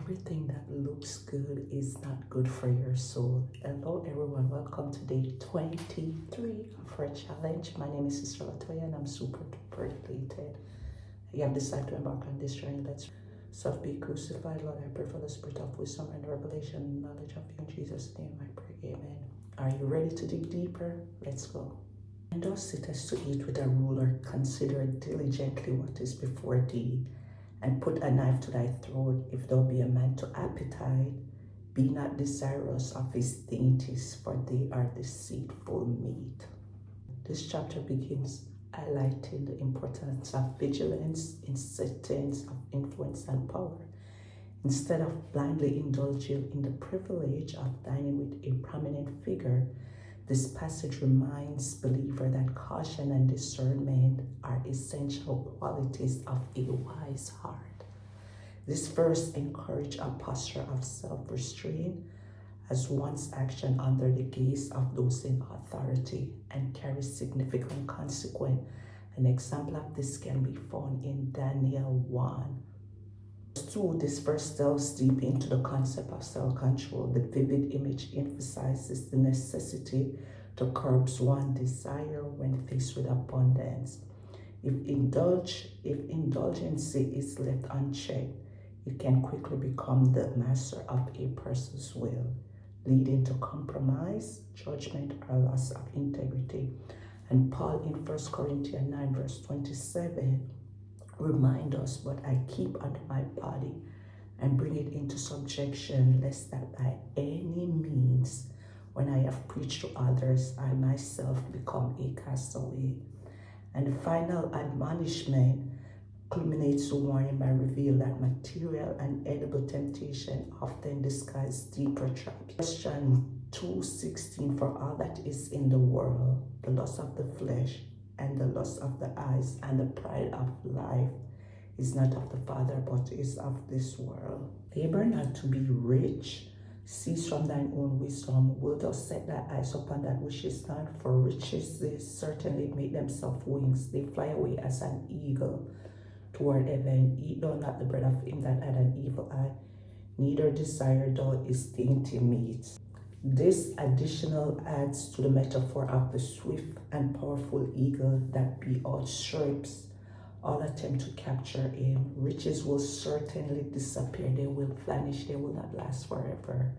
Everything that looks good is not good for your soul. Hello, everyone. Welcome to day 23 of our challenge. My name is Sister Latoya, and I'm super duper elated. You have decided to embark on this journey. Let's self be crucified. Lord, I pray for the spirit of wisdom and revelation and knowledge of you. In Jesus' name, I pray. Amen. Are you ready to dig deeper? Let's go. And thou sittest to eat with a ruler, consider diligently what is before thee, and put a knife to thy throat. If thou be a man to appetite, be not desirous of his dainties, for they are deceitful meat. This chapter begins highlighting the importance of vigilance in settings of influence and power. Instead of blindly indulging in the privilege of dining with a prominent figure, this passage reminds believer that caution and discernment are essential qualities of a wise heart. This verse encourages a posture of self-restraint as one's action under the gaze of those in authority and carries significant consequence. An example of this can be found in Daniel 1. 2, this verse delves deep into the concept of self-control. The vivid image emphasizes the necessity to curb one's desire when faced with abundance. If indulgence is left unchecked, it can quickly become the master of a person's will, leading to compromise, judgment, or loss of integrity. And Paul in 1 Corinthians 9 verse 27 remind us, but I keep under my body and bring it into subjection, lest that by any means, when I have preached to others, I myself become a castaway. And the final admonishment culminates the warning by revealing that material and edible temptation often disguise deeper traps. John 2:16, for all that is in the world, the lust of the flesh, and the lust of the eyes, and the pride of life is not of the Father, but is of this world. Labor not to be rich, cease from thine own wisdom. Wilt thou set thy eyes upon that which is not? For riches they certainly make themselves wings. They fly away as an eagle toward heaven. Eat thou not the bread of him that had an evil eye, neither desire thou his dainty meat. This additional adds to the metaphor of the swift and powerful eagle that outstrips all attempt to capture him. Riches will certainly disappear. They will vanish. They will not last forever.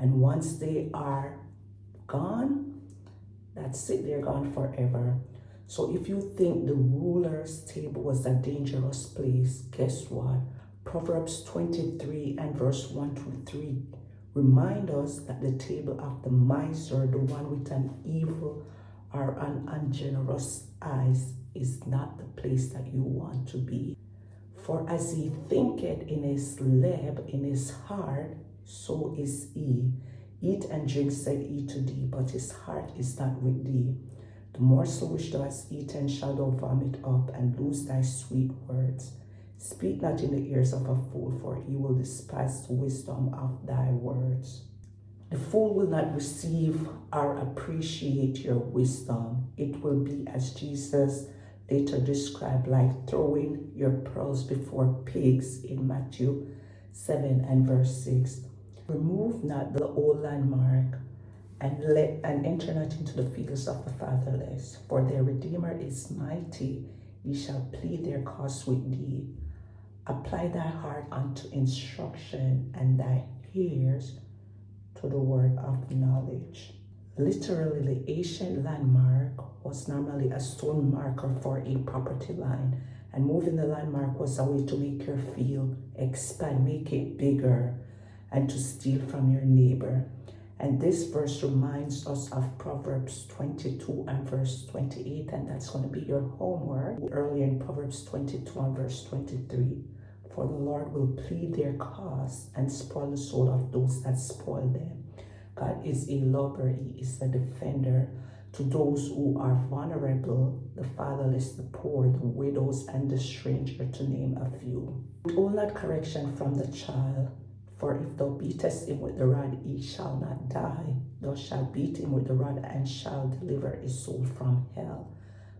And once they are gone, that's it. They're gone forever. So if you think the ruler's table was a dangerous place, guess what? Proverbs 23 and verse 1 to 3 remind us that the table of the miser, the one with an evil or an ungenerous eyes, is not the place that you want to be. For as he thinketh in his lap, in his heart, so is he. Eat and drink, said he to thee, but his heart is not with thee. The morsel which thou hast eaten shall thou vomit up, and lose thy sweet words. Speak not in the ears of a fool, for he will despise the wisdom of thy words. The fool will not receive or appreciate your wisdom. It will be, as Jesus later described, like throwing your pearls before pigs in Matthew 7 and verse 6. Remove not the old landmark, and enter not into the fields of the fatherless, for their Redeemer is mighty. He shall plead their cause with thee. Apply thy heart unto instruction, and thy ears to the word of knowledge. Literally, the ancient landmark was normally a stone marker for a property line, and moving the landmark was a way to make your field expand, make it bigger, and to steal from your neighbor. And this verse reminds us of Proverbs 22 and verse 28, and that's going to be your homework. Earlier in Proverbs 22 and verse 23, for the Lord will plead their cause and spoil the soul of those that spoil them. God is a lover, he is a defender to those who are vulnerable, the fatherless, the poor, the widows, and the stranger, to name a few. Withhold not correction from the child, for if thou beatest him with the rod, he shall not die. Thou shalt beat him with the rod, and shall deliver his soul from hell.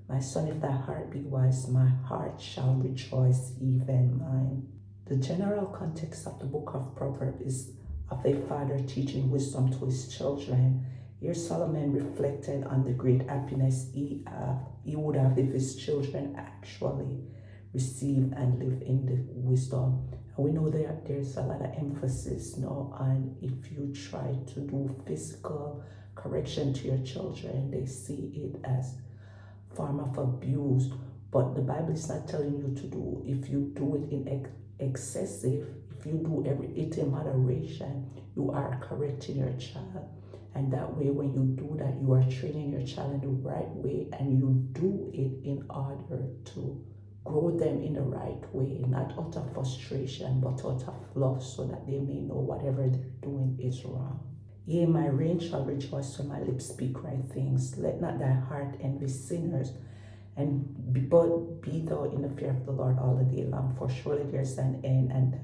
My son, if thy heart be wise, my heart shall rejoice, even mine. The general context of the book of Proverbs is of a father teaching wisdom to his children. Here Solomon reflected on the great happiness he would have if his children actually receive and live in the wisdom. And we know there's a lot of emphasis now on if you try to do physical correction to your children, they see it as form of abuse. But the Bible is not telling you to do, if you do it in excessive, if you do it in moderation, you are correcting your child. And that way, when you do that, you are training your child in the right way, and you do it in order to grow them in the right way, not out of frustration, but out of love, so that they may know whatever they're doing is wrong. Yea, my reign shall rejoice when my lips speak right things. Let not thy heart envy sinners, but be thou in the fear of the Lord all the day long, for surely there's an end, and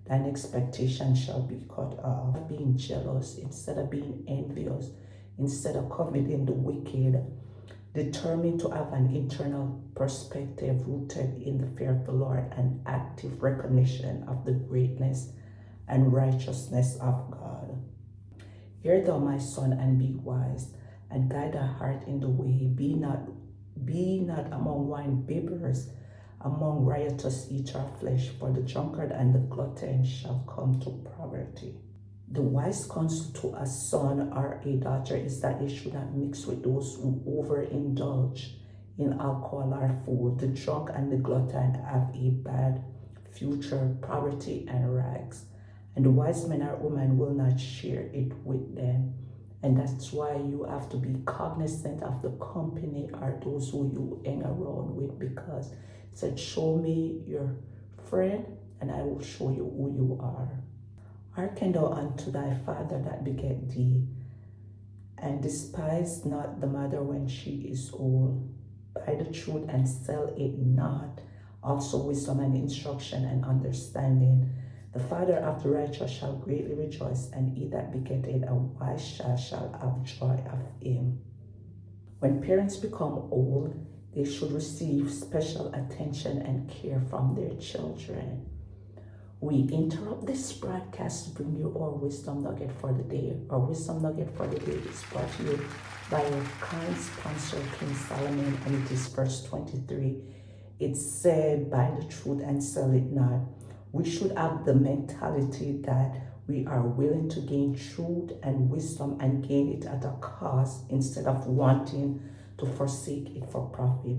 thine expectation shall be cut off. Being jealous instead of being envious, instead of coveting the wicked, determined to have an internal perspective rooted in the fear of the Lord and active recognition of the greatness and righteousness of God. Hear thou, my son, and be wise, and guide thy heart in the way. Be not among wine bibbers, among riotous eater of flesh, for the drunkard and the glutton shall come to poverty. The wise counsel to a son or a daughter is that they should not mix with those who overindulge in alcohol or food. The drunk and the glutton have a bad future, poverty and rags, and the wise man or woman will not share it with them. And that's why you have to be cognizant of the company or those who you hang around with, because it said, show me your friend and I will show you who you are. Hearken thou unto thy father that begat thee, and despise not the mother when she is old. Buy the truth and sell it not, also wisdom and instruction and understanding. The father of the righteous shall greatly rejoice, and he that begetteth a wise child shall have joy of him. When parents become old, they should receive special attention and care from their children. We interrupt this broadcast to bring you our wisdom nugget for the day. Our wisdom nugget for the day is brought to you by our kind sponsor, King Solomon, and it is verse 23. It said, buy the truth and sell it not. We should have the mentality that we are willing to gain truth and wisdom and gain it at a cost instead of wanting to forsake it for profit.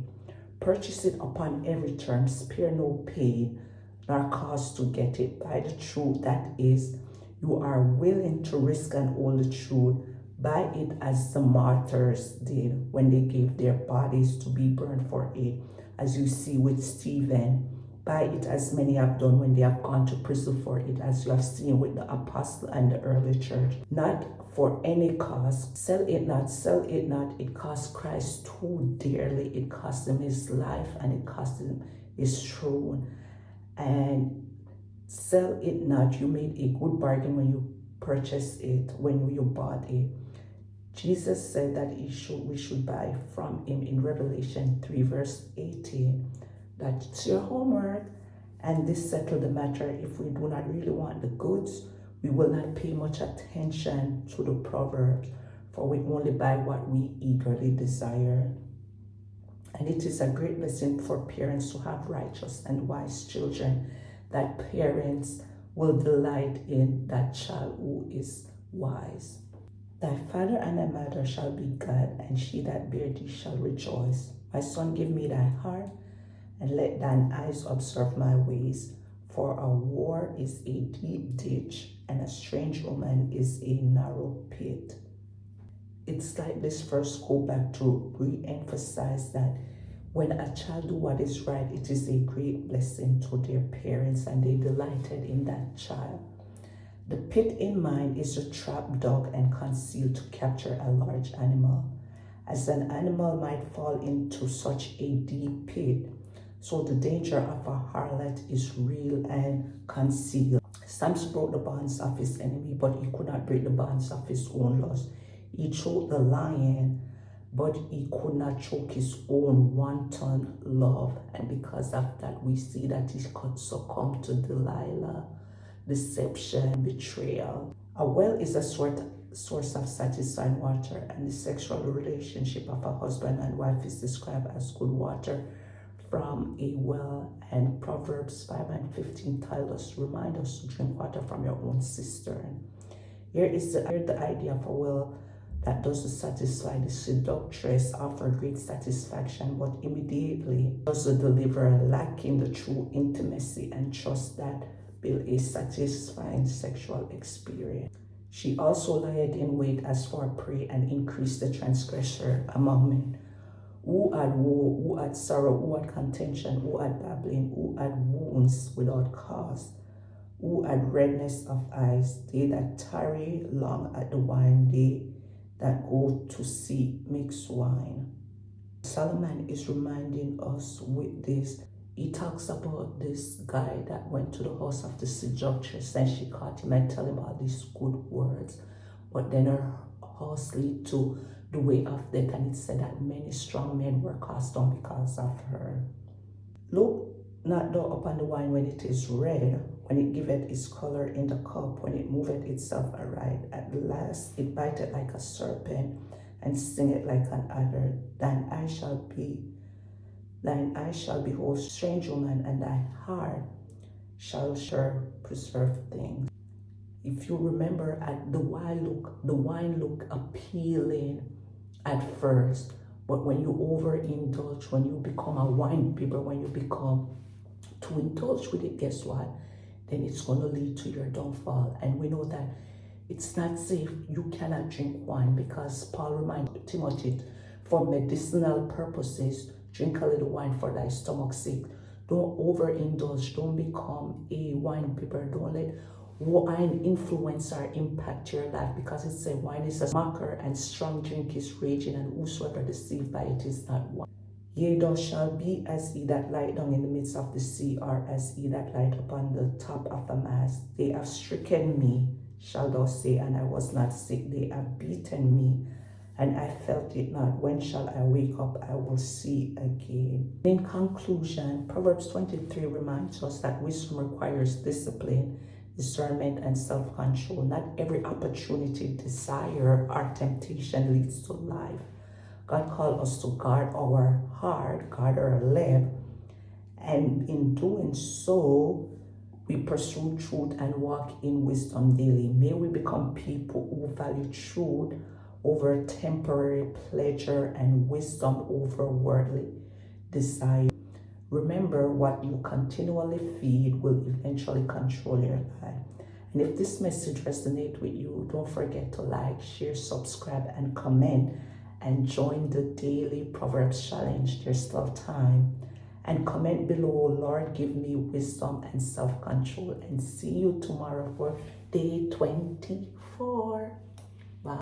Purchase it upon every term, spare no pain nor cost to get it. Buy the truth, that is, you are willing to risk and hold the truth. Buy it as the martyrs did when they gave their bodies to be burned for it, as you see with Stephen. Buy it as many have done when they have gone to prison for it, as you have seen with the apostle and the early church. Not for any cost. Sell it not, sell it not. It cost Christ too dearly. It cost him his life and it cost him his throne. And sell it not. You made a good bargain when you purchased it, when you bought it. Jesus said that we should buy from him in Revelation 3 verse 18. That's your homework, and this settled the matter. If we do not really want the goods, we will not pay much attention to the Proverbs, for we only buy what we eagerly desire. And it is a great blessing for parents to have righteous and wise children, that parents will delight in that child who is wise. Thy father and thy mother shall be glad, and she that bare thee shall rejoice. My son, give me thy heart, and let thine eyes observe my ways. For a war is a deep ditch, and a strange woman is a narrow pit. It's like this verse go back to re-emphasize that when a child do what is right, it is a great blessing to their parents, and they delighted in that child. The pit in mind is a trap dug and concealed to capture a large animal, as an animal might fall into such a deep pit. So the danger of a harlot is real and concealed. Samson broke the bonds of his enemy, but he could not break the bonds of his own lust. He choked the lion but he could not choke his own wanton love. And because of that, we see that he could succumb to Delilah, deception, betrayal. A well is a source of satisfying water, and the sexual relationship of a husband and wife is described as good water from a well. And Proverbs 5:15 remind us to drink water from your own cistern. Here the idea of a well that doesn't satisfy. The seductress offer great satisfaction, but immediately doesn't deliver, lacking the true intimacy and trust that build a satisfying sexual experience. She also lied in wait as for prey and increased the transgressor among men. Who had woe, who had sorrow, who had contention, who had babbling, who had wounds without cause, who had redness of eyes, they that tarry long at the wine, they that go to see mixed wine. Solomon is reminding us with this. He talks about this guy that went to the house of the seductress and she caught him and tell him all these good words. But then her horse lead to the way of death, and it said that many strong men were cast down because of her. Look not thou upon the wine when it is red, when it giveth its color in the cup, when it moveth itself aright. At last it biteth like a serpent, and stingeth like an adder. Thine eye shall behold strange woman, and thy heart shall sure preserve things. If you remember, at the wine look appealing at first, but when you overindulge, when you become a wine bibber, when you become to indulge with it, guess what? Then it's going to lead to your downfall. And we know that it's not safe. You cannot drink wine, because Paul reminded Timothy, for medicinal purposes, drink a little wine for thy stomach's sake. Don't overindulge. Don't become a wine bibber. Don't let wine influence or impact your life, because it says wine is a mocker and strong drink is raging, and whosoever deceived by it is not wine. Yea, thou shalt be as he that lieth down in the midst of the sea, or as he that lieth upon the top of a mast. They have stricken me, shalt thou say, and I was not sick. They have beaten me, and I felt it not. When shall I wake up? I will see again. In conclusion, Proverbs 23 reminds us that wisdom requires discipline, discernment, and self-control. Not every opportunity, desire, or temptation leads to life. God called us to guard our heart, guard our lip, and in doing so, we pursue truth and walk in wisdom daily. May we become people who value truth over temporary pleasure and wisdom over worldly desire. Remember, what you continually feed will eventually control your life. And if this message resonates with you, don't forget to like, share, subscribe, and comment, and join the daily Proverbs challenge. There's still time. And comment below, Lord, give me wisdom and self-control. And see you tomorrow for day 24.